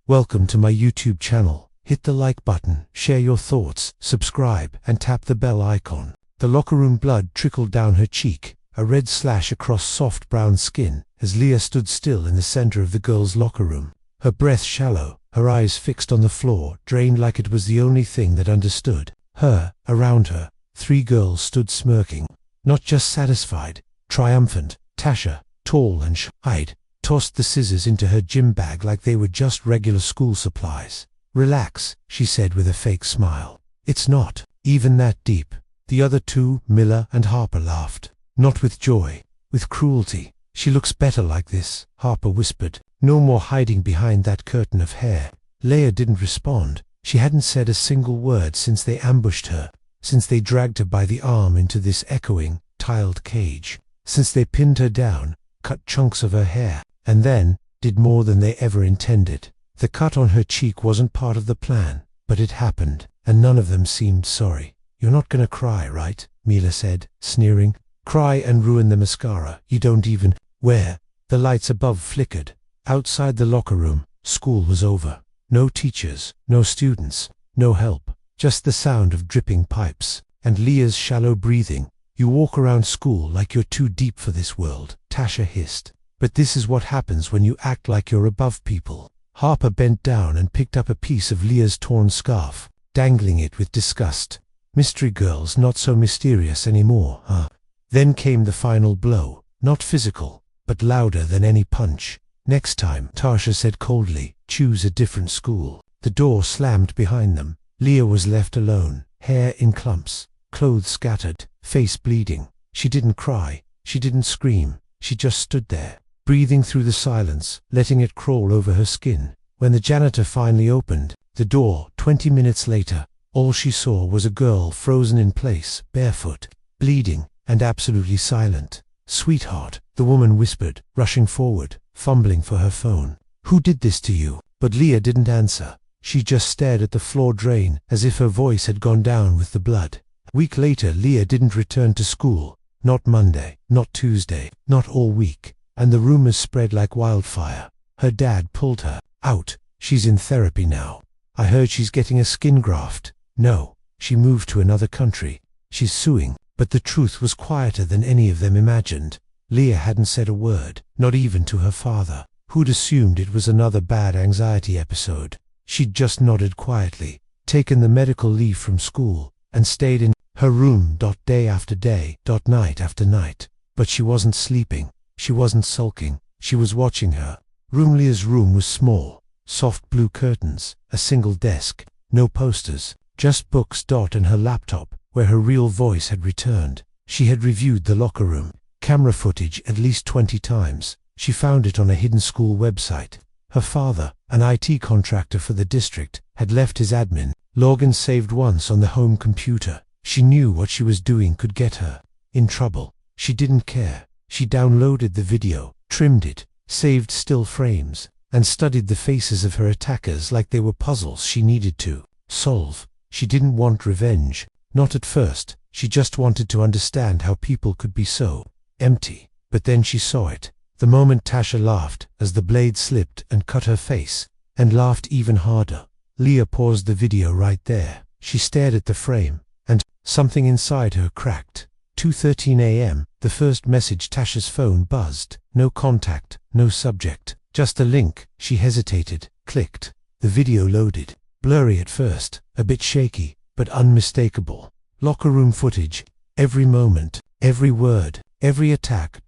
Welcome to my YouTube channel. Hit the like button, share your thoughts, subscribe, and tap the bell icon. The locker room blood trickled down her cheek, a red slash across soft brown skin, as Leah stood still in the center of the girls' locker room. Her breath shallow, her eyes fixed on the floor, drained like it was the only thing that understood her. Around her, 3 girls stood smirking, not just satisfied, triumphant. Tasha, tall and shy-eyed, tossed the scissors into her gym bag like they were just regular school supplies. "Relax," she said with a fake smile. "It's not even that deep." The other 2, Miller and Harper, laughed. Not with joy, with cruelty. "She looks better like this," Harper whispered. "No more hiding behind that curtain of hair." Leah didn't respond. She hadn't said a single word since they ambushed her, since they dragged her by the arm into this echoing, tiled cage, since they pinned her down, cut chunks of her hair, and then did more than they ever intended. The cut on her cheek wasn't part of the plan, but it happened, and none of them seemed sorry. "You're not gonna cry, right?" Mila said, sneering. "Cry and ruin the mascara you don't even wear." The lights above flickered. Outside the locker room, school was over. No teachers, no students, no help, just the sound of dripping pipes, and Leah's shallow breathing. "You walk around school like you're too deep for this world," Tasha hissed. "But this is what happens when you act like you're above people." Harper bent down and picked up a piece of Leah's torn scarf, dangling it with disgust. "Mystery girls not so mysterious anymore, huh?" Then came the final blow, not physical, but louder than any punch. "Next time," Tasha said coldly, "choose a different school." The door slammed behind them. Leah was left alone, hair in clumps, clothes scattered, face bleeding. She didn't cry, she didn't scream, she just stood there, breathing through the silence, letting it crawl over her skin. When the janitor finally opened the door 20 minutes later, all she saw was a girl frozen in place, barefoot, bleeding, and absolutely silent. "Sweetheart," the woman whispered, rushing forward, fumbling for her phone. "Who did this to you?" But Leah didn't answer. She just stared at the floor drain, as if her voice had gone down with the blood. A week later, Leah didn't return to school. Not Monday, not Tuesday, not all week. And the rumors spread like wildfire. Her dad pulled her out. "She's in therapy now. I heard she's getting a skin graft." "No, she moved to another country. She's suing." But the truth was quieter than any of them imagined. Leah hadn't said a word, not even to her father, who'd assumed it was another bad anxiety episode. She'd just nodded quietly, taken the medical leave from school, and stayed in her room day after day, night after night. But she wasn't sleeping. She wasn't sulking. She was watching her. Leah's room was small, soft blue curtains, a single desk, no posters, just books and her laptop, where her real voice had returned. She had reviewed the locker room, camera footage at least 20 times. She found it on a hidden school website. Her father, an IT contractor for the district, had left his admin login saved once on the home computer. She knew what she was doing could get her in trouble. She didn't care. She downloaded the video, trimmed it, saved still frames, and studied the faces of her attackers like they were puzzles she needed to solve. She didn't want revenge. Not at first. She just wanted to understand how people could be so empty. But then she saw it. The moment Tasha laughed as the blade slipped and cut her face, and laughed even harder. Leah paused the video right there. She stared at the frame, and something inside her cracked. 2:13 a.m., the first message. Tasha's phone buzzed. No contact, no subject, just a link. She hesitated, clicked. The video loaded. Blurry at first, a bit shaky, but unmistakable. Locker room footage. Every moment, every word, every attack.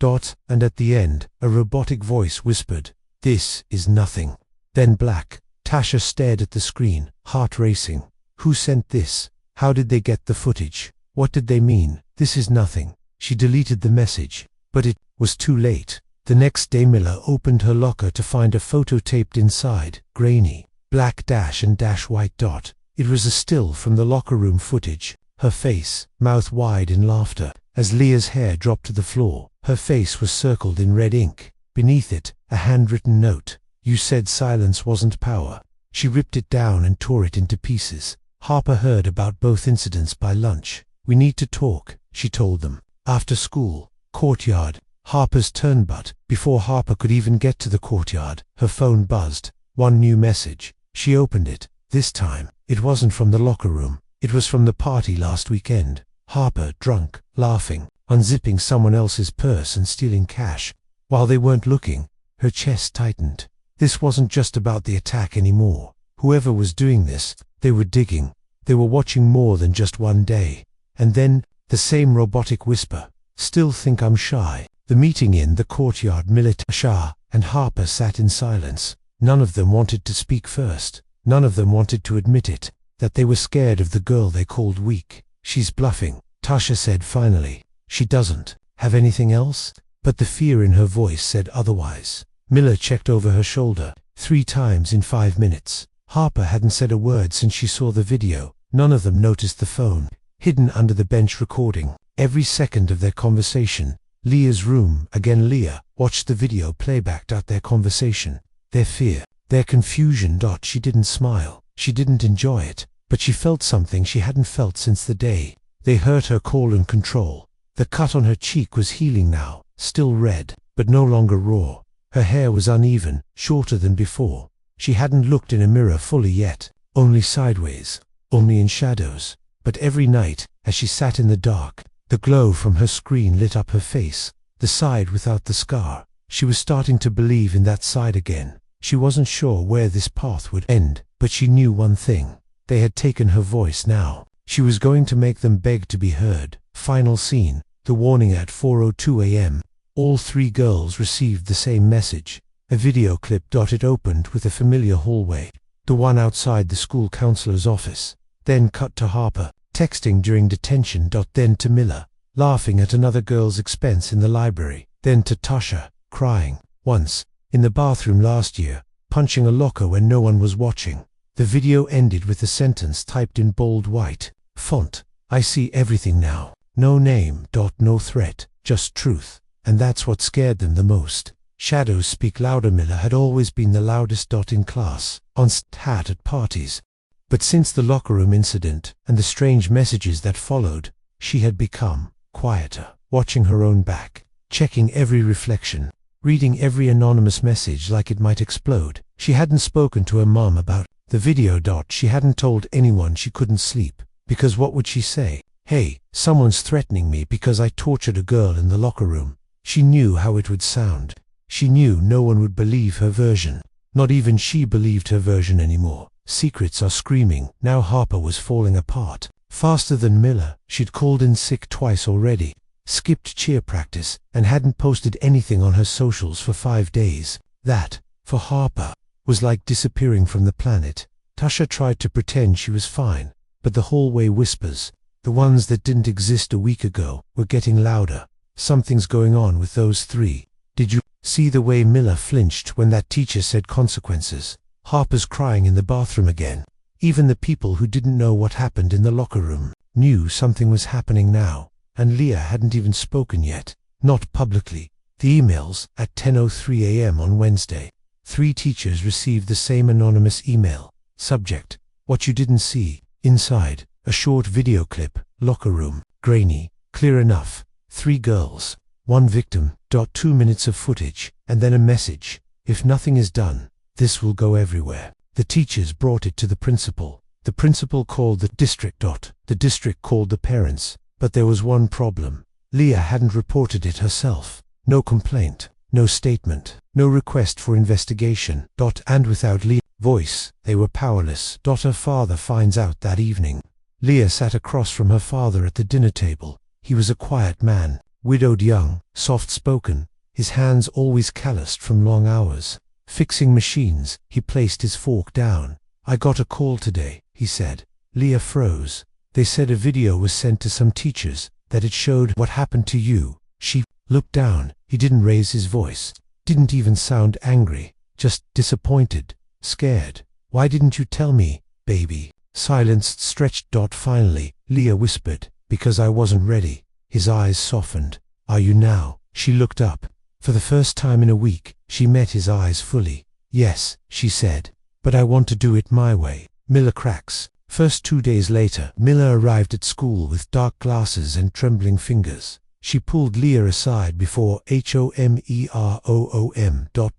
And at the end, a robotic voice whispered, "This is nothing." Then black. Tasha stared at the screen, heart racing. Who sent this? How did they get the footage? What did they mean? "This is nothing." She deleted the message, but it was too late. The next day, Miller opened her locker to find a photo taped inside, grainy, black and white dot. It was a still from the locker room footage. Her face, mouth wide in laughter, as Leah's hair dropped to the floor. Her face was circled in red ink. Beneath it, a handwritten note. "You said silence wasn't power." She ripped it down and tore it into pieces. Harper heard about both incidents by lunch. "We need to talk," she told them. "After school, courtyard." Harper's turn, but before Harper could even get to the courtyard, her phone buzzed. one new message. She opened it. This time, it wasn't from the locker room. It was from the party last weekend. Harper, drunk, laughing, unzipping someone else's purse and stealing cash. While they weren't looking, her chest tightened. This wasn't just about the attack anymore. Whoever was doing this, they were digging. They were watching more than just one day. And then, the same robotic whisper. Still think I'm shy. The meeting in the courtyard, Tasha and Harper sat in silence. None of them wanted to speak first. None of them wanted to admit it, that they were scared of the girl they called weak. She's bluffing, Tasha said finally. She doesn't have anything else? But the fear in her voice said otherwise. Miller checked over her shoulder 3 times in 5 minutes. Harper hadn't said a word since she saw the video. None of them noticed the phone, hidden under the bench, recording every second of their conversation. Leah's room. Again Leah watched the video playbacked out their conversation. Their fear, their confusion. She didn't smile. She didn't enjoy it. But she felt something she hadn't felt since the day they hurt her. Call and control. The cut on her cheek was healing now, still red, but no longer raw. Her hair was uneven, shorter than before. She hadn't looked in a mirror fully yet, only sideways, only in shadows. But every night, as she sat in the dark, the glow from her screen lit up her face, the side without the scar. She was starting to believe in that side again. She wasn't sure where this path would end, but she knew one thing. They had taken her voice now. She was going to make them beg to be heard. Final scene. The warning at 4:02 a.m. All 3 girls received the same message. A video clip. It opened with a familiar hallway, the one outside the school counselor's office. Then cut to Harper, texting during detention. Then to Miller, laughing at another girl's expense in the library. Then to Tasha, crying, once, in the bathroom last year, punching a locker when no one was watching. The video ended with a sentence typed in bold white font. I see everything now. No name. No threat, just truth. And that's what scared them the most. Shadows speak louder. Miller had always been the loudest. In class, on hat, at parties. But since the locker room incident and the strange messages that followed, she had become quieter, watching her own back, checking every reflection, reading every anonymous message like it might explode. She hadn't spoken to her mom about the video. She hadn't told anyone. She couldn't sleep, because what would she say? Hey, someone's threatening me because I tortured a girl in the locker room. She knew how it would sound. She knew no one would believe her version. Not even she believed her version anymore. Secrets are screaming. Now Harper was falling apart, faster than Miller. She'd called in sick twice already, skipped cheer practice, and hadn't posted anything on her socials for 5 days. That, for Harper, was like disappearing from the planet. Tasha tried to pretend she was fine, but the hallway whispers, the ones that didn't exist a week ago, were getting louder. Something's going on with those 3. Did you see the way Miller flinched when that teacher said consequences? Harper's crying in the bathroom again. Even the people who didn't know what happened in the locker room knew something was happening now, and Leah hadn't even spoken yet. Not publicly. The emails. At 10:03 a.m. on Wednesday, 3 teachers received the same anonymous email. Subject: what you didn't see. Inside, a short video clip. Locker room. Grainy. Clear enough. 3 girls. 1 victim. 2 minutes of footage. And then a message. If nothing is done, this will go everywhere. The teachers brought it to the principal. The principal called the district. The district called the parents. But there was one problem. Leah hadn't reported it herself. No complaint. No statement. No request for investigation. And without Leah's voice, they were powerless. Her father finds out that evening. Leah sat across from her father at the dinner table. He was a quiet man, widowed, young, soft-spoken, his hands always calloused from long hours. Fixing machines. He placed his fork down. I got a call today, he said. Leah froze. They said a video was sent to some teachers, that it showed what happened to you. She looked down. He didn't raise his voice. Didn't even sound angry. Just disappointed. Scared. Why didn't you tell me, baby? Silenced, stretched. Finally, Leah whispered, because I wasn't ready. His eyes softened. Are you now? She looked up. For the first time in a week, she met his eyes fully. Yes, she said. But I want to do it my way. Miller cracks. First 2 days later, Miller arrived at school with dark glasses and trembling fingers. She pulled Leah aside before HOMEROOM.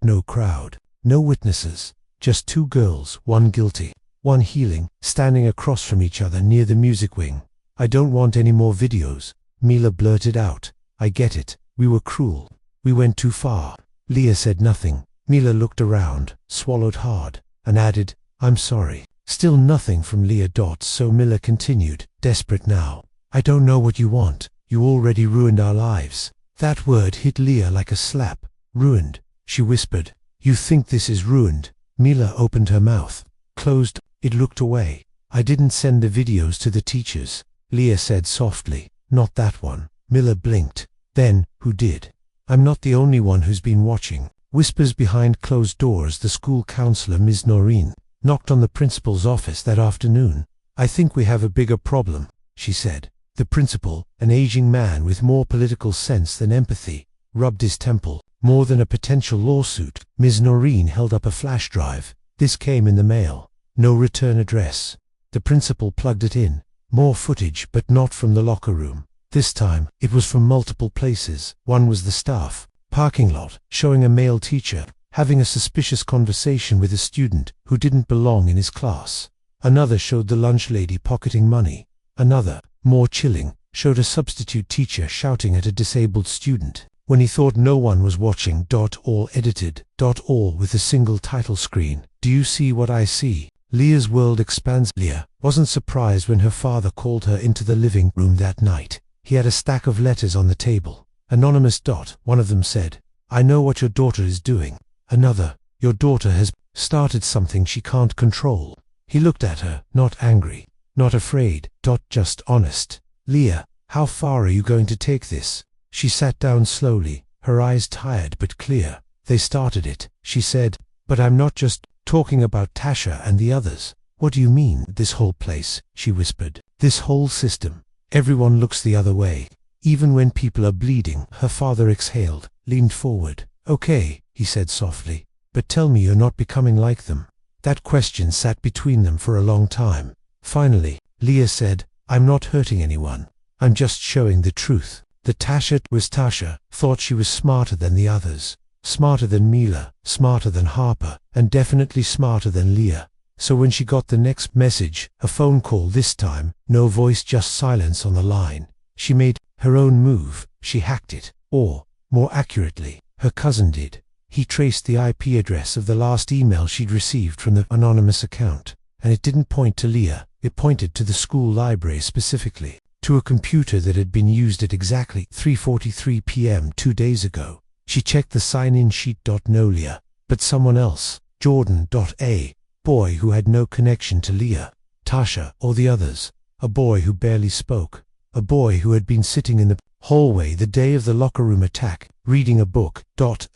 No crowd. No witnesses. Just two girls, one guilty, one healing, standing across from each other near the music wing. I don't want any more videos, Mila blurted out. I get it. We were cruel. We went too far. Leah said nothing. Mila looked around, swallowed hard, and added, I'm sorry. Still nothing from Leah. So Mila continued, desperate now. I don't know what you want. You already ruined our lives. That word hit Leah like a slap. Ruined, she whispered. You think this is ruined? Mila opened her mouth, closed. It looked away. I didn't send the videos to the teachers, Leah said softly. Not that one. Mila blinked. Then, who did? I'm not the only one who's been watching. Whispers behind closed doors. The school counselor, Ms. Noreen, knocked on the principal's office that afternoon. I think we have a bigger problem, she said. The principal, an aging man with more political sense than empathy, rubbed his temple. More than a potential lawsuit. Ms. Noreen held up a flash drive. This came in the mail. No return address. The principal plugged it in. More footage, but not from the locker room. This time, it was from multiple places. One was the staff parking lot, showing a male teacher having a suspicious conversation with a student who didn't belong in his class. Another showed the lunch lady pocketing money. Another, more chilling, showed a substitute teacher shouting at a disabled student. When he thought no one was watching. All edited. All with a single title screen. Do you see what I see? Leah's world expands. Leah wasn't surprised when her father called her into the living room that night. He had a stack of letters on the table. Anonymous. One of them said, I know what your daughter is doing. Another, your daughter has started something she can't control. He looked at her, not angry, not afraid. Just honest. Leah, how far are you going to take this? She sat down slowly, her eyes tired but clear. They started it, she said, but I'm not just talking about Tasha and the others. What do you mean? This whole place, she whispered. This whole system. Everyone looks the other way. Even when people are bleeding. Her father exhaled, leaned forward. Okay, he said softly, but tell me you're not becoming like them. That question sat between them for a long time. Finally, Leah said, I'm not hurting anyone. I'm just showing the truth. The Tasha thought she was smarter than the others. Smarter than Mila, smarter than Harper, and definitely smarter than Leah. So when she got the next message, a phone call this time, no voice, just silence on the line, she made her own move. She hacked it. Or, more accurately, her cousin did. He traced the IP address of the last email she'd received from the anonymous account, and it didn't point to Leah. It pointed to the school library specifically, to a computer that had been used at exactly 3:43 p.m. 2 days ago. She checked the sign-in sheet. No Leah, but someone else, Jordan. A boy who had no connection to Leah, Tasha, or the others. A boy who barely spoke. A boy who had been sitting in the hallway the day of the locker room attack, reading a book.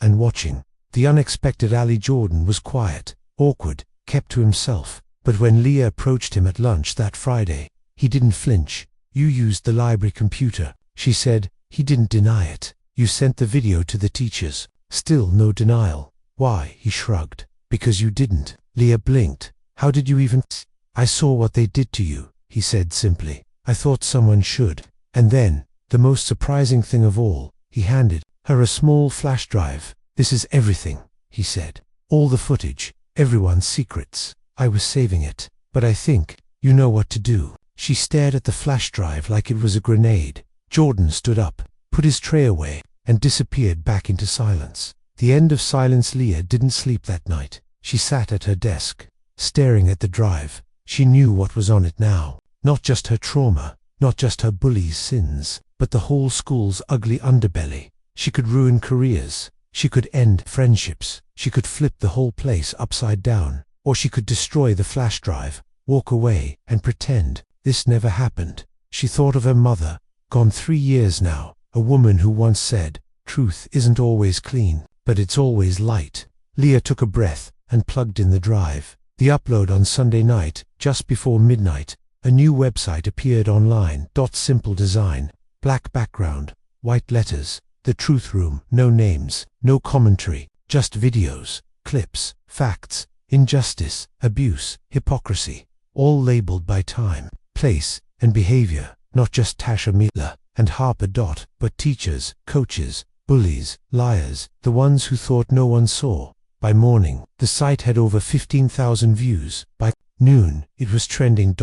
And watching. The unexpected Ali. Jordan was quiet, awkward, kept to himself. But when Leah approached him at lunch that Friday, he didn't flinch. You used the library computer, she said. He didn't deny it. You sent the video to the teachers. Still no denial. Why? He shrugged. Because you didn't. Leah blinked. How did you even? I saw what they did to you, he said simply. I thought someone should. And then, the most surprising thing of all, he handed her a small flash drive. This is everything, he said. All the footage, everyone's secrets. I was saving it, but I think you know what to do. She stared at the flash drive like it was a grenade. Jordan stood up, put his tray away, and disappeared back into silence. The end of silence. Leah didn't sleep that night. She sat at her desk, staring at the drive. She knew what was on it now. Not just her trauma, not just her bullies' sins, but the whole school's ugly underbelly. She could ruin careers. She could end friendships. She could flip the whole place upside down. Or she could destroy the flash drive, walk away, and pretend this never happened. She thought of her mother, gone 3 years now, a woman who once said, truth isn't always clean, but it's always light. Leah took a breath and plugged in the drive. The upload on Sunday night, just before midnight, a new website appeared online. Simple design, black background, white letters, The Truth Room. No names, no commentary, just videos, clips, facts, injustice, abuse, hypocrisy, all labeled by time, place, and behavior. Not just Tasha, Mila, and Harper. But teachers, coaches, bullies, liars, the ones who thought no one saw. By morning, the site had over 15,000 views. By noon, it was trending.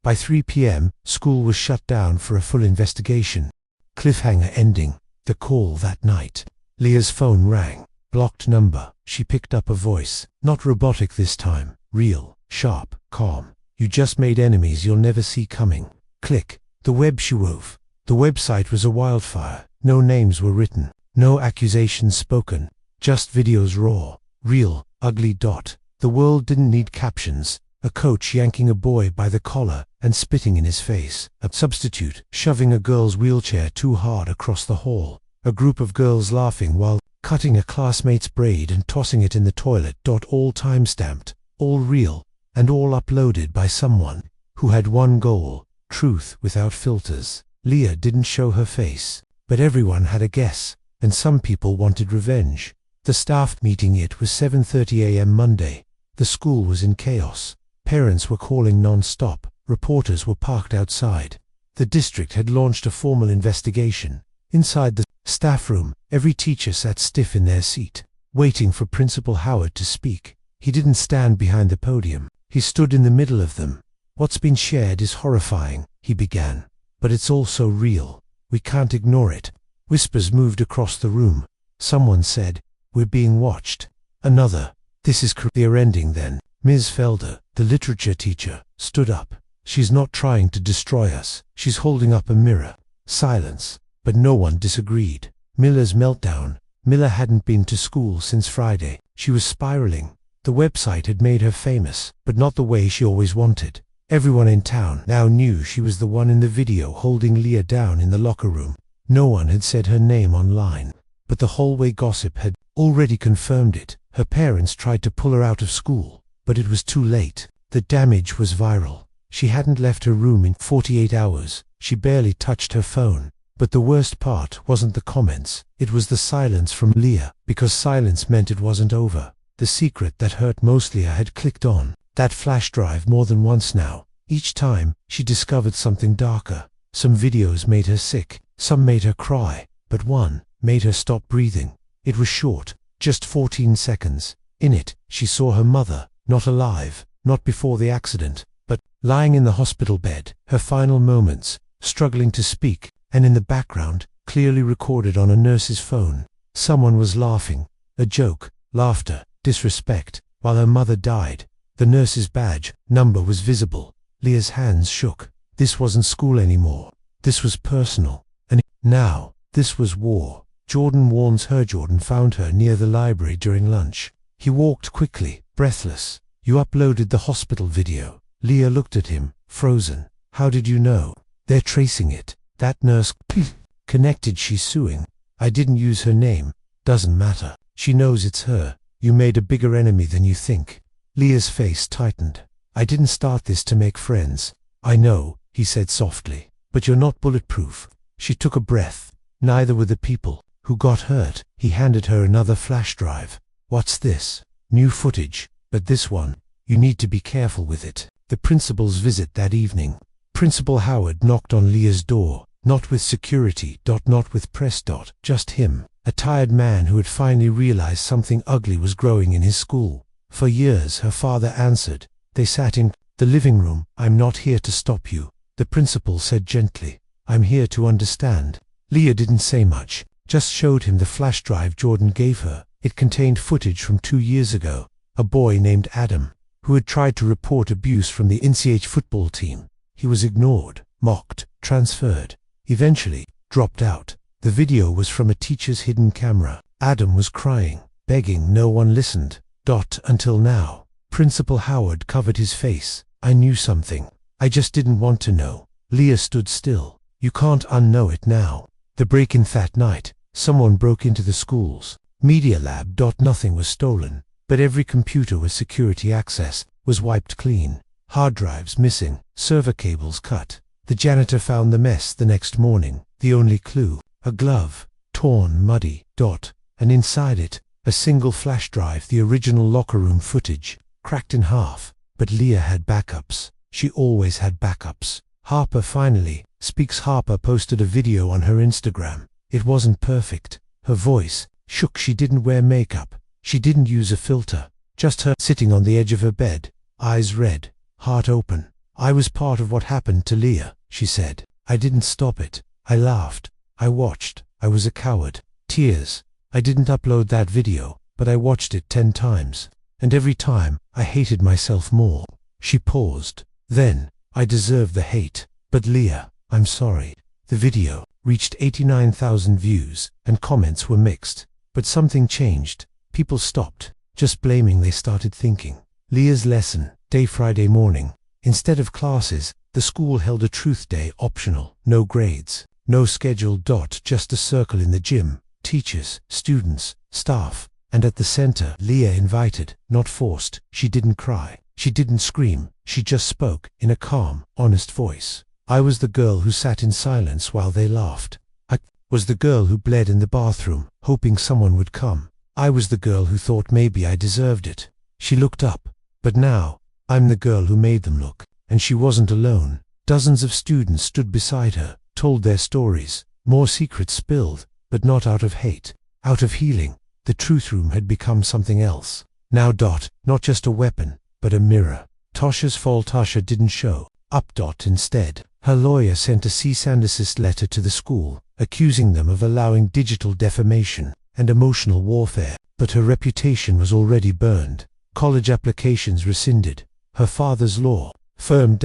By 3 p.m., school was shut down for a full investigation. Cliffhanger ending. The call that night. Leah's phone rang. Blocked number. She picked up a voice. Not robotic this time. Real, sharp, calm. You just made enemies you'll never see coming. Click. The web she wove. The website was a wildfire. No names were written. No accusations spoken. Just videos raw. Real, ugly. The world didn't need captions. A coach yanking a boy by the collar and spitting in his face. A substitute shoving a girl's wheelchair too hard across the hall. A group of girls laughing while cutting a classmate's braid and tossing it in the toilet. All time-stamped, all real, and all uploaded by someone who had one goal: truth without filters. Leah didn't show her face, but everyone had a guess, and some people wanted revenge. The staff meeting. It was 7:30 a.m. Monday. The school was in chaos. Parents were calling non-stop. Reporters were parked outside. The district had launched a formal investigation. Inside the staff room, every teacher sat stiff in their seat, waiting for Principal Howard to speak. He didn't stand behind the podium. He stood in the middle of them. "What's been shared is horrifying," he began. "But it's also real. We can't ignore it." Whispers moved across the room. Someone said, "We're being watched." Another, "This is they're ending then." Ms. Felder, the literature teacher, stood up. "She's not trying to destroy us. She's holding up a mirror." Silence, but no one disagreed. Miller's meltdown. Miller hadn't been to school since Friday. She was spiraling. The website had made her famous, but not the way she always wanted. Everyone in town now knew she was the one in the video holding Leah down in the locker room. No one had said her name online, but the hallway gossip had already confirmed it. Her parents tried to pull her out of school, but it was too late. The damage was viral. She hadn't left her room in 48 hours. She barely touched her phone. But the worst part wasn't the comments. It was the silence from Leah, because silence meant it wasn't over. The secret that hurt most. Leah had clicked on that flash drive more than once now. Each time, she discovered something darker. Some videos made her sick, some made her cry, but one made her stop breathing. It was short, just 14 seconds. In it, she saw her mother, not alive, not before the accident, but lying in the hospital bed, her final moments, struggling to speak, and in the background, clearly recorded on a nurse's phone, someone was laughing. A joke, laughter, disrespect, while her mother died. The nurse's badge number was visible. Leah's hands shook. This wasn't school anymore. This was personal. And now, this was war. Jordan warns her. Jordan found her near the library during lunch. He walked quickly, breathless. "You uploaded the hospital video." Leah looked at him, frozen. "How did you know?" "They're tracing it. That nurse connected. She's suing." "I didn't use her name." "Doesn't matter. She knows it's her. You made a bigger enemy than you think." Leah's face tightened. "I didn't start this to make friends." "I know," he said softly, "but you're not bulletproof." She took a breath. "Neither were the people who got hurt." He handed her another flash drive. "What's this?" "New footage, but this one, you need to be careful with it." The principal's visit that evening. Principal Howard knocked on Leah's door, not with security, not with press, just him, a tired man who had finally realized something ugly was growing in his school. For years her father answered. They sat in the living room. "I'm not here to stop you," the principal said gently. "I'm here to understand." Leah didn't say much, just showed him the flash drive Jordan gave her. It contained footage from 2 years ago. A boy named Adam, who had tried to report abuse from the NCH football team. He was ignored, mocked, transferred, eventually dropped out. The video was from a teacher's hidden camera. Adam was crying, begging. No one listened. Until now. Principal Howard covered his face. "I knew something. I just didn't want to know." Leah stood still. "You can't unknow it now." The break-in that night. Someone broke into the school's media lab. Nothing was stolen, but every computer with security access was wiped clean. Hard drives missing, server cables cut. The janitor found the mess the next morning. The only clue, a glove, torn, muddy. And inside it, a single flash drive, the original locker room footage, cracked in half. But Leah had backups. She always had backups. Harper finally speaks. Harper posted a video on her Instagram. It wasn't perfect. Her voice shook. She didn't wear makeup. She didn't use a filter, just her sitting on the edge of her bed, eyes red, heart open. "I was part of what happened to Leah," she said. "I didn't stop it. I laughed. I watched. I was a coward." Tears. "I didn't upload that video, but I watched it 10 times. And every time, I hated myself more." She paused. "Then, I deserve the hate. But Leah, I'm sorry." The video reached 89,000 views, and comments were mixed. But something changed. People stopped just blaming, they started thinking. Leah's lesson, day Friday morning. Instead of classes, the school held a truth day, optional. No grades, no schedule. Just a circle in the gym. Teachers, students, staff. And at the center, Leah invited, not forced. She didn't cry. She didn't scream. She just spoke, in a calm, honest voice. "I was the girl who sat in silence while they laughed. I was the girl who bled in the bathroom, hoping someone would come. I was the girl who thought maybe I deserved it." She looked up. "But now, I'm the girl who made them look." And she wasn't alone. Dozens of students stood beside her, told their stories. More secrets spilled, but not out of hate, out of healing. The truth room had become something else. Now, not just a weapon, but a mirror. Tasha's fault. Tasha didn't show up. Instead, her lawyer sent a cease and desist letter to the school, accusing them of allowing digital defamation and emotional warfare. But her reputation was already burned. College applications rescinded. Her father's law firm.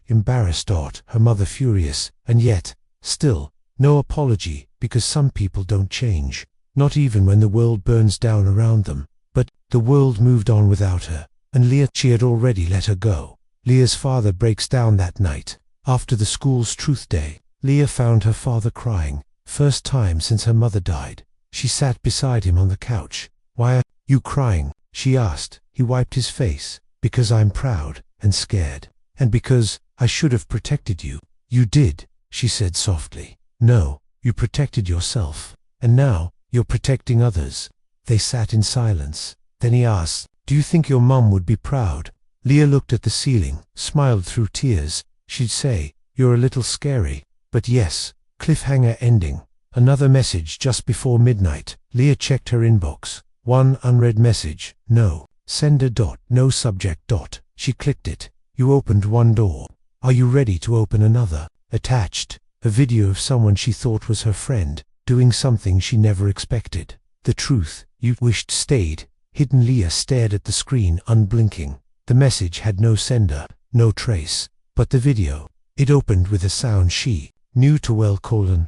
Embarrassed. Her mother furious. And yet, still, no apology, because some people don't change. Not even when the world burns down around them. But the world moved on without her. And Leah, she had already let her go. Leah's father breaks down that night. After the school's truth day, Leah found her father crying. First time since her mother died. She sat beside him on the couch. "Why are you crying?" she asked. He wiped his face. "Because I'm proud and scared. And because I should have protected you." "You did," she said softly. "No, you protected yourself. And now, you're protecting others." They sat in silence. Then he asked, "Do you think your mum would be proud?" Leah looked at the ceiling, smiled through tears. She'd say, "You're a little scary." But yes. Cliffhanger ending. Another message just before midnight. Leah checked her inbox. One unread message. No sender. No subject. She clicked it. "You opened one door. Are you ready to open another?" Attached, a video of someone she thought was her friend, doing something she never expected. "The truth you wished stayed hidden." Leah stared at the screen, unblinking. The message had no sender, no trace. But the video, it opened with a sound she knew too well.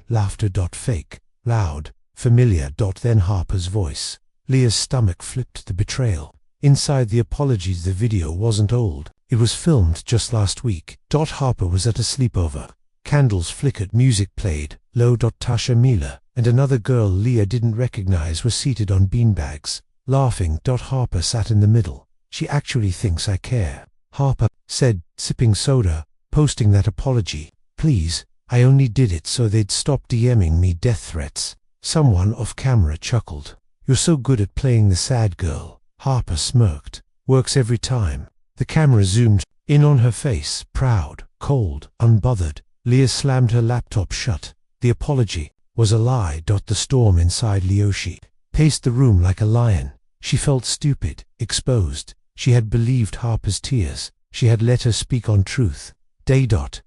Laughter. Fake, loud, familiar. Then Harper's voice. Leah's stomach flipped. The betrayal. Inside the apologies. The video wasn't old. It was filmed just last week. Harper was at a sleepover. Candles flickered, music played. Low. Tasha, Mila, and another girl Leah didn't recognize were seated on beanbags, laughing. Harper sat in the middle. "She actually thinks I care," Harper said, sipping soda, posting that apology. "Please, I only did it so they'd stop DMing me death threats." Someone off camera chuckled. "You're so good at playing the sad girl," Harper smirked. "Works every time." The camera zoomed in on her face, proud, cold, unbothered. Leah slammed her laptop shut. The apology was a lie. The storm inside Leoshi paced the room like a lion. She felt stupid, exposed. She had believed Harper's tears. She had let her speak on truth.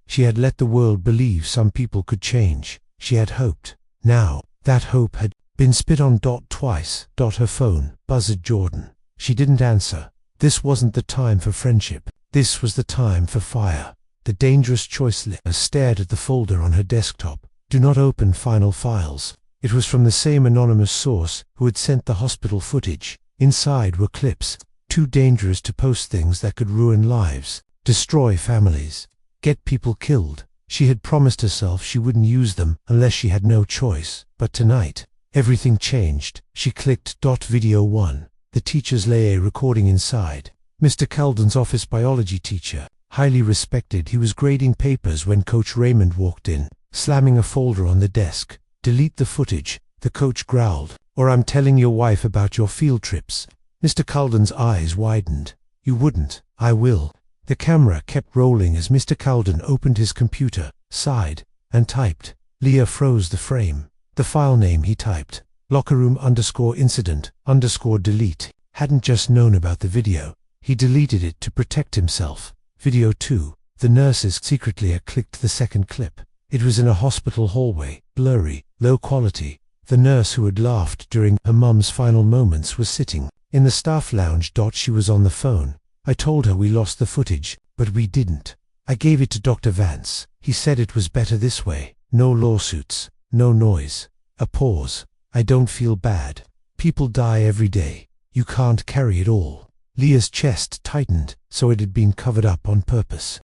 She had let the world believe some people could change. She had hoped. Now, that hope had been spit on. Twice. Her phone buzzed. Jordan. She didn't answer. This wasn't the time for friendship. This was the time for fire. The dangerous choice. Leah stared at the folder on her desktop. "Do not open final files." It was from the same anonymous source who had sent the hospital footage. Inside were clips. Too dangerous to post. Things that could ruin lives, destroy families, get people killed. She had promised herself she wouldn't use them unless she had no choice. But tonight, everything changed. She clicked. Video 1. The teacher's lay recording inside. Mr. Calden's office biology teacher, highly respected. He was grading papers when Coach Raymond walked in, slamming a folder on the desk. "Delete the footage," the coach growled, "or I'm telling your wife about your field trips." Mr. Calden's eyes widened. "You wouldn't." "I will." The camera kept rolling as Mr. Calden opened his computer, sighed, and typed. Leah froze the frame. The file name he typed, lockerroom_incident_delete. hadn't just known about the video. He deleted it to protect himself. Video 2. The nurses secretly clicked the second clip. It was in a hospital hallway, blurry, low quality. The nurse who had laughed during her mum's final moments was sitting in the staff lounge. She was on the phone. I told her we lost the footage, but we didn't. I gave it to Dr. Vance. He said it was better this way. No lawsuits, no noise. A pause. I don't feel bad. People die every day. You can't carry it all. Leah's chest tightened, so it had been covered up on purpose.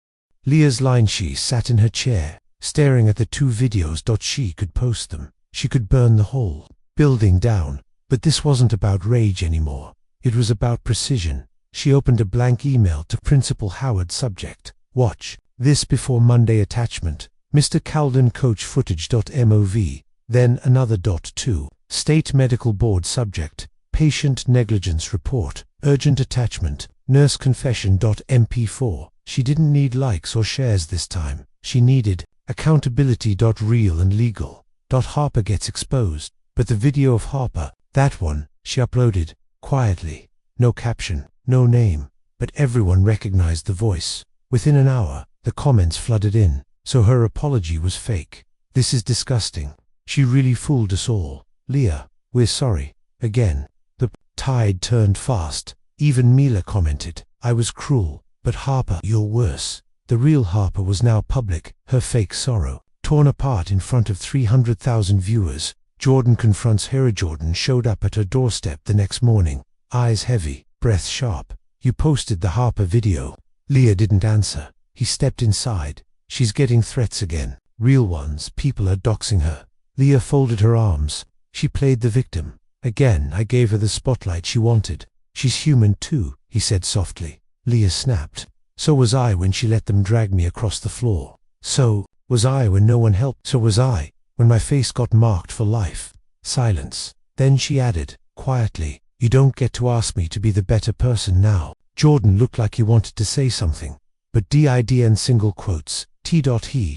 Leah's line: she sat in her chair, staring at the 2 videos. She could post them. She could burn the whole building down. But this wasn't about rage anymore. It was about precision. She opened a blank email to Principal Howard. Subject: watch this before Monday. Attachment: Mr. Caldon coach footage.mov. Then another. 2. State Medical Board. Subject: patient negligence report. Urgent attachment: nurse confession.mp4. She didn't need likes or shares this time. She needed accountability. Real and legal. Harper gets exposed. But the video of Harper, that one, she uploaded quietly. No caption, no name, but everyone recognized the voice. Within an hour, the comments flooded in. So her apology was fake. This is disgusting. She really fooled us all. Leah, we're sorry. Again. The tide turned fast. Even Mila commented, I was cruel, but Harper, you're worse. The real Harper was now public, her fake sorrow torn apart in front of 300,000 viewers. Jordan confronts her. Jordan showed up at her doorstep the next morning, eyes heavy, breath sharp. You posted the Harper video. Leah didn't answer. He stepped inside. She's getting threats again. Real ones. People are doxing her. Leah folded her arms. She played the victim. Again, I gave her the spotlight she wanted. She's human too, he said softly. Leah snapped. So was I when she let them drag me across the floor. So was I when no one helped. So was I when my face got marked for life. Silence. Then she added, quietly, you don't get to ask me to be the better person now. Jordan looked like he wanted to say something, but did single quotes. He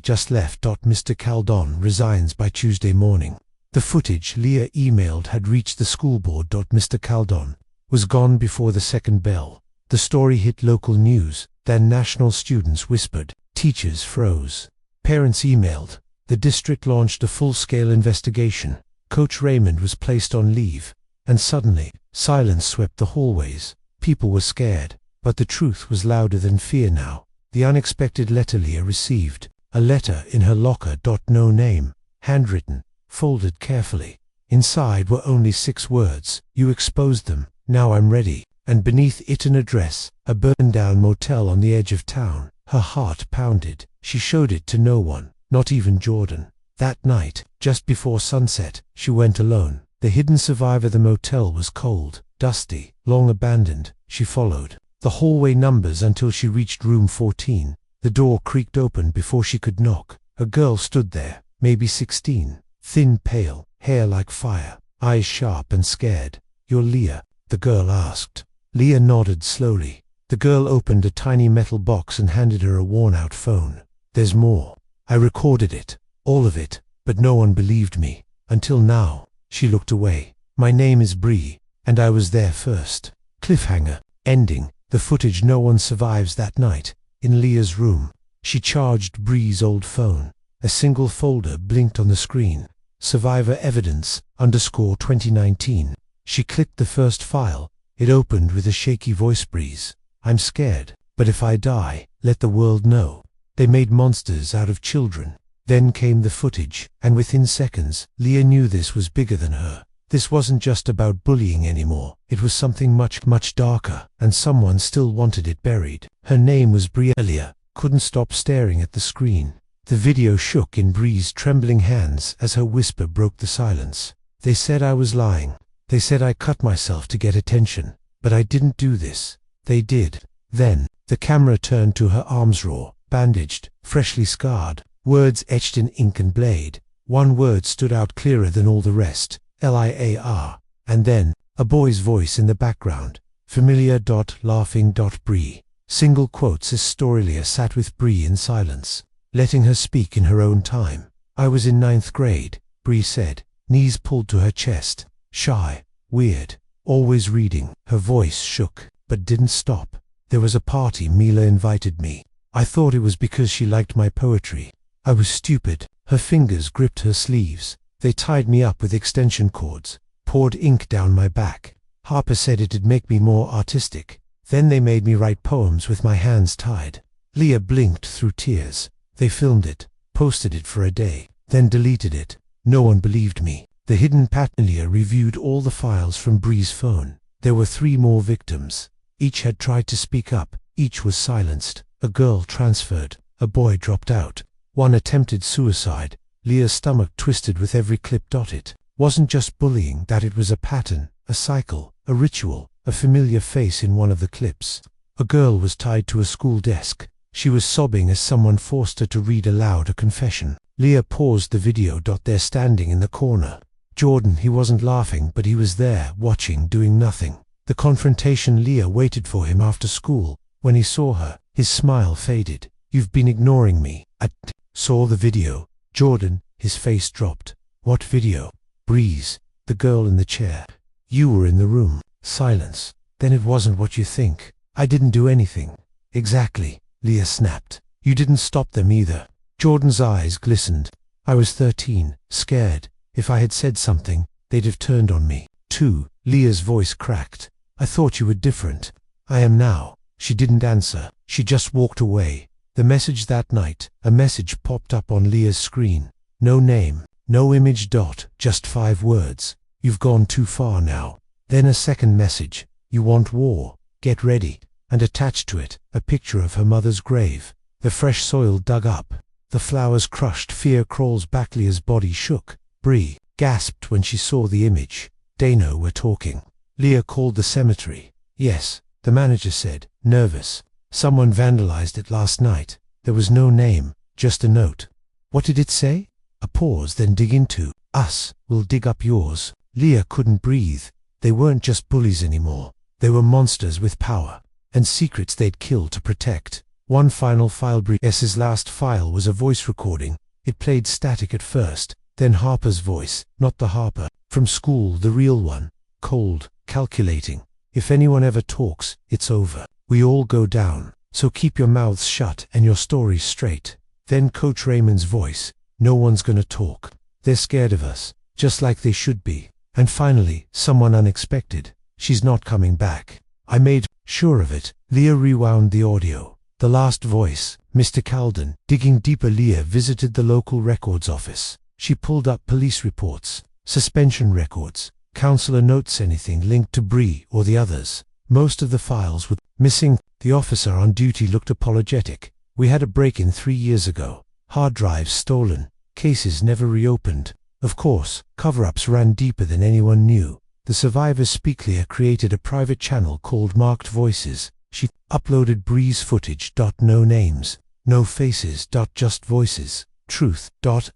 just left. Mr. Caldon resigns by Tuesday morning. The footage Leah emailed had reached the school board. Mr. Caldon was gone before the second bell. The story hit local news, then national. Students whispered. Teachers froze. Parents emailed. The district launched a full-scale investigation. Coach Raymond was placed on leave. And suddenly, silence swept the hallways. People were scared, but the truth was louder than fear now. The unexpected letter Leah received. A letter in her locker. No name. Handwritten. Folded carefully. Inside were only 6 words. You exposed them. Now I'm ready. And beneath it an address. A burned-down motel on the edge of town. Her heart pounded. She showed it to no one. Not even Jordan. That night, just before sunset, she went alone. The hidden survivor. The motel was cold, dusty, long abandoned. She followed the hallway numbers until she reached room 14. The door creaked open before she could knock. A girl stood there, maybe 16, thin, pale, hair like fire, eyes sharp and scared. You're Leah? The girl asked. Leah nodded slowly. The girl opened a tiny metal box and handed her a worn-out phone. There's more. I recorded it, all of it, but no one believed me. Until now. She looked away. My name is Bree, and I was there first. Cliffhanger. Ending. The footage. No one survives that night. In Leah's room. She charged Bree's old phone. A single folder blinked on the screen. Survivor evidence, _2019. She clicked the first file. It opened with a shaky voice. Breeze. I'm scared, but if I die, let the world know. They made monsters out of children. Then came the footage, and within seconds, Leah knew this was bigger than her. This wasn't just about bullying anymore. It was something much, much darker, and someone still wanted it buried. Her name was Bree. Leah couldn't stop staring at the screen. The video shook in Bree's trembling hands as her whisper broke the silence. They said I was lying. They said I cut myself to get attention. But I didn't do this. They did. Then, the camera turned to her arms, raw, bandaged, freshly scarred, words etched in ink and blade. One word stood out clearer than all the rest. Liar. And then, a boy's voice in the background. Familiar. Laughing. Bree. Single quotes. As story. Leah sat with Bree in silence, letting her speak in her own time. I was in 9th grade, Bree said, knees pulled to her chest. Shy. Weird. always reading. Her voice shook, but didn't stop. There was a party Mila invited me. I thought it was because she liked my poetry. I was stupid. Her fingers gripped her sleeves. They tied me up with extension cords, poured ink down my back. Harper said it'd make me more artistic. Then they made me write poems with my hands tied. Leah blinked through tears. They filmed it, posted it for a day, then deleted it. No one believed me. The hidden pattern. Leah reviewed all the files from Bree's phone. There were 3 more victims. Each had tried to speak up. Each was silenced. A girl transferred. A boy dropped out. One attempted suicide. Leah's stomach twisted with every clip. It wasn't just bullying, that it was a pattern, a cycle, a ritual, a familiar face in one of the clips. A girl was tied to a school desk. She was sobbing as someone forced her to read aloud a confession. Leah paused the video. They're standing in the corner. Jordan, he wasn't laughing, but he was there, watching, doing nothing. The confrontation. Leah waited for him after school. When he saw her, his smile faded. You've been ignoring me. I saw the video. Jordan, his face dropped. What video? Breeze, the girl in the chair. You were in the room. Silence. Then it wasn't what you think. I didn't do anything. Exactly, Leah snapped. You didn't stop them either. Jordan's eyes glistened. I was 13, scared. If I had said something, they'd have turned on me. 2. Leah's voice cracked. I thought you were different. I am now. She didn't answer. She just walked away. The message that night, a message popped up on Leah's screen. No name, no image. Just 5 words. You've gone too far now. Then a second message. You want war? Get ready. And attached to it, a picture of her mother's grave. The fresh soil dug up. The flowers crushed. Fear crawls back. Leah's body shook. Bree gasped when she saw the image. Dano were talking. Leah called the cemetery. Yes, the manager said, nervous. Someone vandalized it last night. There was no name, just a note. What did it say? A pause, then dig into. Us, we'll dig up yours. Leah couldn't breathe. They weren't just bullies anymore. They were monsters with power and secrets they'd kill to protect. One final file. Bree's last file was a voice recording. It played static at first, then Harper's voice, not the Harper from school, the real one. Cold, calculating. If anyone ever talks, it's over. We all go down. So keep your mouths shut and your stories straight. Then Coach Raymond's voice. No one's gonna talk. They're scared of us, just like they should be. And finally, someone unexpected. She's not coming back. I made sure of it. Leah rewound the audio. The last voice, Mr. Calden. Digging deeper, Leah visited the local records office. She pulled up police reports, suspension records, counselor notes, anything linked to Bree or the others. Most of the files were missing. The officer on duty looked apologetic. We had a break-in 3 years ago. Hard drives stolen. Cases never reopened. Of course, cover-ups ran deeper than anyone knew. The survivors speak. Leah created a private channel called Marked Voices. She uploaded Bree's footage. No names, no faces. Just voices. Truth.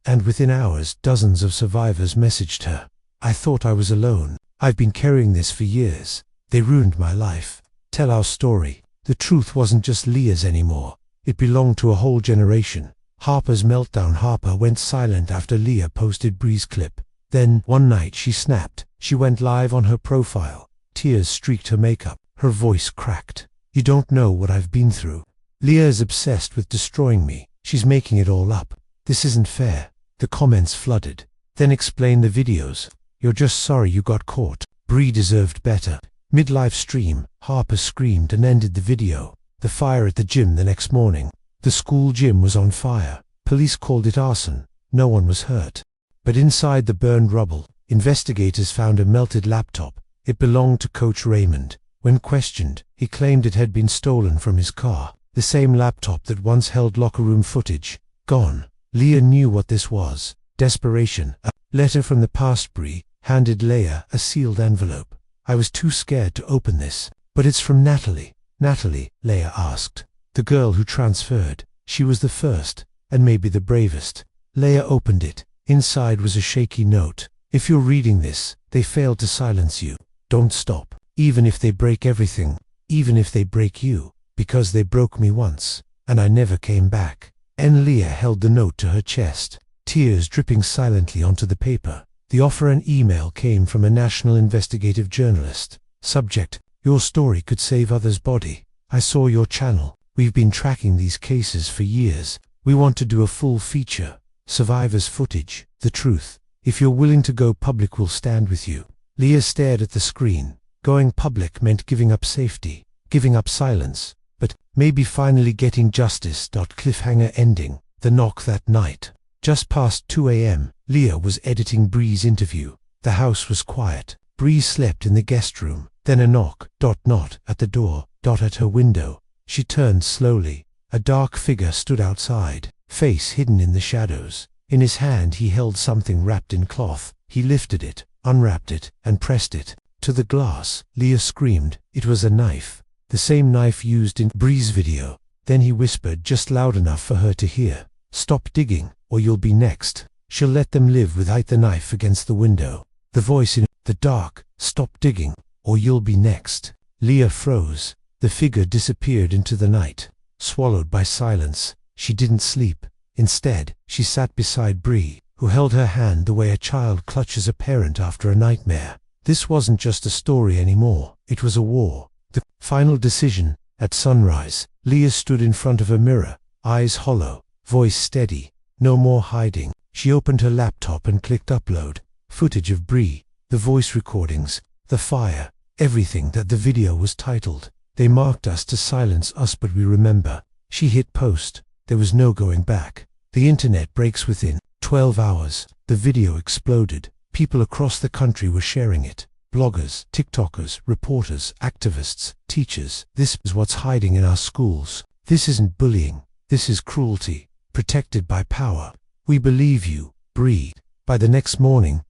And within hours, dozens of survivors messaged her. I thought I was alone. I've been carrying this for years. They ruined my life. Tell our story. The truth wasn't just Leah's anymore. It belonged to a whole generation. Harper's meltdown. Harper went silent after Leah posted Bree's clip. Then, one night she snapped. She went live on her profile. Tears streaked her makeup. Her voice cracked. You don't know what I've been through. Leah is obsessed with destroying me. She's making it all up. This isn't fair. The comments flooded. Then explain the videos. You're just sorry you got caught. Bree deserved better. Midlife stream. Harper screamed and ended the video. The fire at the gym the next morning. The school gym was on fire. Police called it arson. No one was hurt. But inside the burned rubble, investigators found a melted laptop. It belonged to Coach Raymond. When questioned, he claimed it had been stolen from his car. The same laptop that once held locker room footage. Gone. Leah knew what this was. Desperation. A letter from the past. Bree handed Leah a sealed envelope. I was too scared to open this. But it's from Natalie. Natalie, Leah asked. The girl who transferred. She was the first, and maybe the bravest. Leah opened it. Inside was a shaky note. If you're reading this, they failed to silence you. Don't stop. Even if they break everything. Even if they break you. Because they broke me once. And I never came back. And Leah held the note to her chest. Tears dripping silently onto the paper. The offer and email came from a national investigative journalist. Subject: your story could save others' body. I saw your channel. We've been tracking these cases for years. We want to do a full feature. Survivors footage. The truth. If you're willing to go public, we'll stand with you. Leah stared at the screen. Going public meant giving up safety, giving up silence, but maybe finally getting justice. Cliffhanger ending. The knock that night. Just past 2 a.m., Leah was editing Bree's interview. The house was quiet. Bree slept in the guest room. Then a knock. Not at the door. At her window. She turned slowly. A dark figure stood outside, face hidden in the shadows. In his hand he held something wrapped in cloth. He lifted it, unwrapped it, and pressed it to the glass. Leah screamed. It was a knife. The same knife used in Bree's video. Then he whispered, just loud enough for her to hear, "Stop digging, or you'll be next." She'll let them live without the knife against the window. The voice in the dark: "Stop digging, or you'll be next." Leah froze. The figure disappeared into the night, swallowed by silence. She didn't sleep. Instead, she sat beside Bree, who held her hand the way a child clutches a parent after a nightmare. This wasn't just a story anymore. It was a war. The final decision. At sunrise, Leah stood in front of a mirror, eyes hollow, voice steady. No more hiding. She opened her laptop and clicked upload. Footage of Bree, the voice recordings, the fire, everything that the video was titled. "They marked us to silence us, but we remember." She hit post. There was no going back. The internet breaks within 12 hours. The video exploded. People across the country were sharing it. Bloggers, TikTokers, reporters, activists, teachers. This is what's hiding in our schools. This isn't bullying. This is cruelty, protected by power. We believe you, Bree. By the next morning,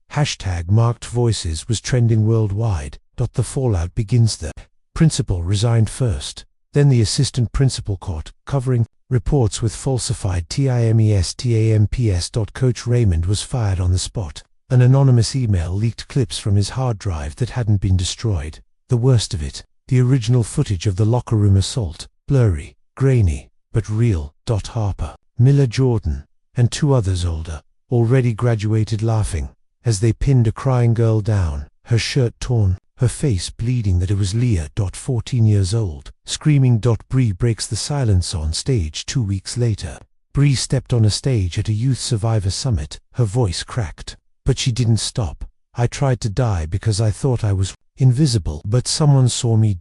#marked voices was trending worldwide. The fallout begins. The principal resigned first. Then the assistant principal caught covering reports with falsified TIMESTAMPS. Coach Raymond was fired on the spot. An anonymous email leaked clips from his hard drive that hadn't been destroyed. The worst of it, the original footage of the locker room assault, blurry, grainy, but real. Harper, Miller Jordan, and 2 others older, already graduated, laughing as they pinned a crying girl down, her shirt torn, her face bleeding. That it was Leah, 14 years old, screaming. Bree breaks the silence on stage 2 weeks later. Bree stepped on a stage at a youth survivor summit. Her voice cracked. But she didn't stop. "I tried to die because I thought I was invisible, but someone saw me.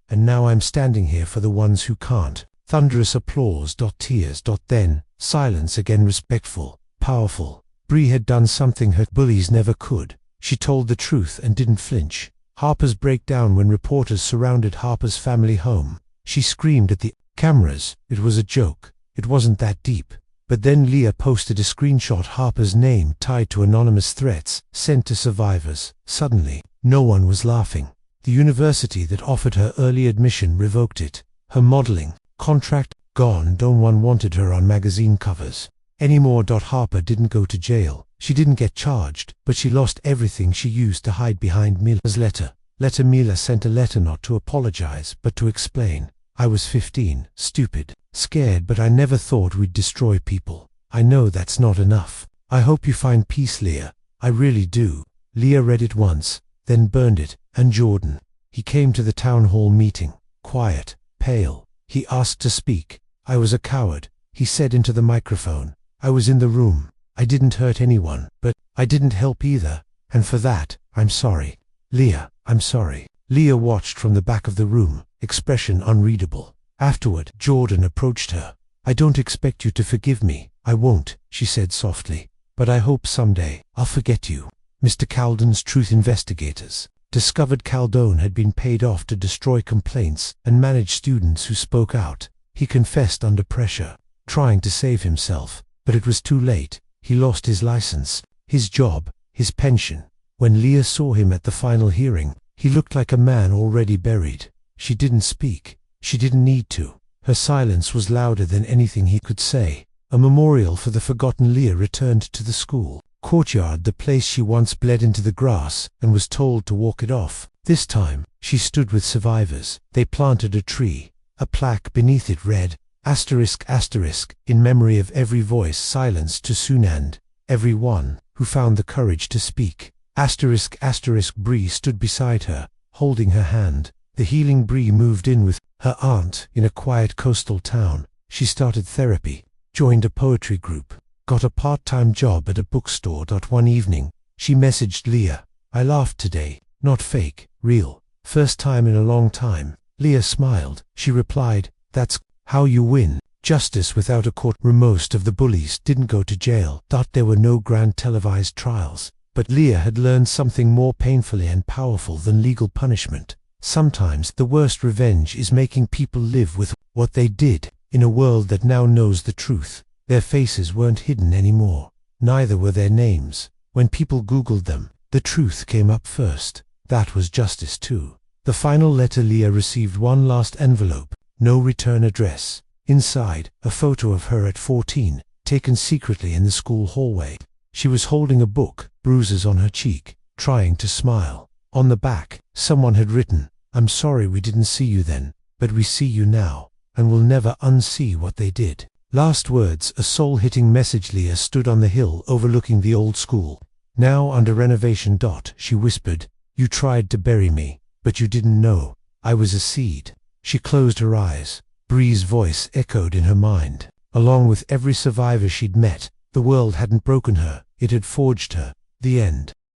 And now I'm standing here for the ones who can't." Thunderous applause. Tears. Then silence again, respectful, powerful. Bree had done something her bullies never could. She told the truth and didn't flinch. Harper's breakdown when reporters surrounded Harper's family home. She screamed at the cameras. It was a joke. It wasn't that deep. But then Leah posted a screenshot, Harper's name tied to anonymous threats sent to survivors. Suddenly, no one was laughing. The university that offered her early admission revoked it. Her modeling contract gone. No one wanted her on magazine covers anymore. Harper didn't go to jail. She didn't get charged, but she lost everything she used to hide behind Miller's letter. Miller sent a letter not to apologize, but to explain. "I was 15, stupid, scared, but I never thought we'd destroy people. I know that's not enough. I hope you find peace, Leah. I really do." Leah read it once, then burned it. And Jordan. He came to the town hall meeting, quiet, pale. He asked to speak. "I was a coward," he said into the microphone. "I was in the room. I didn't hurt anyone, but I didn't help either. And for that, I'm sorry. Leah, I'm sorry." Leah watched from the back of the room, expression unreadable. Afterward, Jordan approached her. "I don't expect you to forgive me. I won't," she said softly. "But I hope someday I'll forget you." Mr. Caldone's truth investigators discovered Caldone had been paid off to destroy complaints and manage students who spoke out. He confessed under pressure, trying to save himself, but it was too late. He lost his license, his job, his pension. When Leah saw him at the final hearing, he looked like a man already buried. She didn't speak. She didn't need to. Her silence was louder than anything he could say. A memorial for the forgotten Leah returned to the school courtyard, the place she once bled into the grass and was told to walk it off. This time, she stood with survivors. They planted a tree. A plaque beneath it read, ****, in memory of every voice silenced too soon and every one who found the courage to speak. Bree stood beside her, holding her hand. The healing Bree moved in with her aunt in a quiet coastal town. She started therapy, joined a poetry group, got a part-time job at a bookstore. One evening, she messaged Leah, "I laughed today, not fake, real. First time in a long time." Leah smiled. She replied, "That's how you win. Justice without a court." Most of the bullies didn't go to jail. There were no grand televised trials. But Leah had learned something more painfully and powerful than legal punishment. Sometimes the worst revenge is making people live with what they did. In a world that now knows the truth, their faces weren't hidden anymore. Neither were their names. When people Googled them, the truth came up first. That was justice too. The final letter. Leah received one last envelope, no return address. Inside, a photo of her at 14, taken secretly in the school hallway. She was holding a book, bruises on her cheek, trying to smile. On the back, someone had written, "I'm sorry we didn't see you then, but we see you now, and will never unsee what they did." Last words, a soul-hitting message. Leah stood on the hill overlooking the old school, now under renovation. She whispered, "You tried to bury me, but you didn't know. I was a seed." She closed her eyes. Bree's voice echoed in her mind. Along with every survivor she'd met, the world hadn't broken her, it had forged her. The end.